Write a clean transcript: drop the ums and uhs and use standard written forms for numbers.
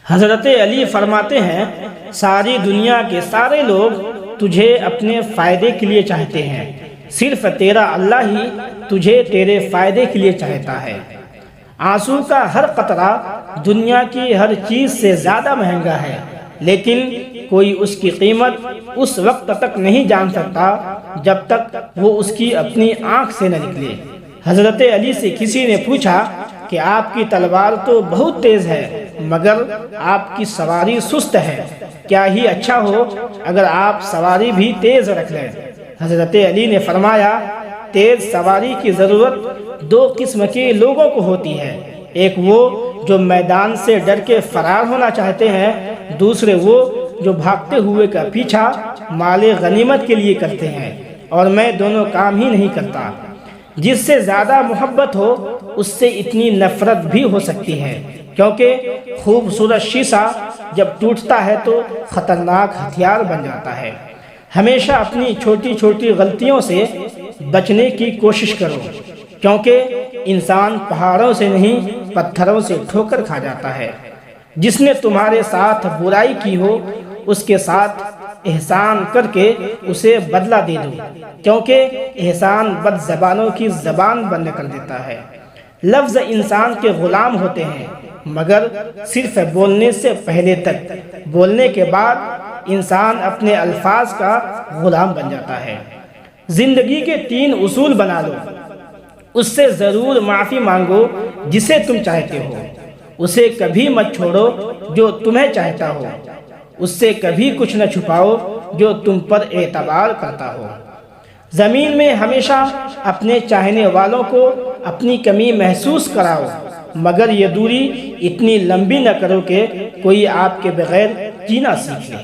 حضرت علی فرماتے ہیں، ساری دنیا کے سارے لوگ تجھے اپنے فائدے کے لیے چاہتے ہیں، صرف تیرا اللہ ہی تجھے تیرے فائدے کے لیے چاہتا ہے۔ آنسو کا ہر قطرہ دنیا کی ہر چیز سے زیادہ مہنگا ہے، لیکن کوئی اس کی قیمت اس وقت تک نہیں جان سکتا جب تک وہ اس کی اپنی آنکھ سے نہ نکلے۔ حضرت علی سے کسی نے پوچھا کہ آپ کی تلوار تو بہت تیز ہے مگر آپ کی سواری سست ہے، کیا ہی اچھا ہو اگر آپ سواری بھی تیز رکھ لیں۔ حضرت علی نے فرمایا، تیز سواری کی ضرورت دو قسم کے لوگوں کو ہوتی ہے، ایک وہ جو میدان سے ڈر کے فرار ہونا چاہتے ہیں، دوسرے وہ جو بھاگتے ہوئے کا پیچھا مال غنیمت کے لیے کرتے ہیں، اور میں دونوں کام ہی نہیں کرتا۔ جس سے زیادہ محبت ہو اس سے اتنی نفرت بھی ہو سکتی ہے، کیونکہ خوبصورت شیشہ جب ٹوٹتا ہے تو خطرناک ہتھیار بن جاتا ہے۔ ہمیشہ اپنی چھوٹی چھوٹی غلطیوں سے بچنے کی کوشش کرو، کیونکہ انسان پہاڑوں سے نہیں پتھروں سے ٹھوکر کھا جاتا ہے۔ جس نے تمہارے ساتھ برائی کی ہو اس کے ساتھ احسان کر کے اسے بدلہ دے دو، کیونکہ احسان بد زبانوں کی زبان بند کر دیتا ہے۔ لفظ انسان کے غلام ہوتے ہیں مگر صرف بولنے سے پہلے تک، بولنے کے بعد انسان اپنے الفاظ کا غلام بن جاتا ہے۔ زندگی کے 3 اصول بنا لو، اس سے ضرور معافی مانگو جسے تم چاہتے ہو، اسے کبھی مت چھوڑو جو تمہیں چاہتا ہو، اس سے کبھی کچھ نہ چھپاؤ جو تم پر اعتبار کرتا ہو۔ زمین میں ہمیشہ اپنے چاہنے والوں کو اپنی کمی محسوس کراؤ، مگر یہ دوری اتنی لمبی نہ کرو کہ کوئی آپ کے بغیر جینا سیکھ لے۔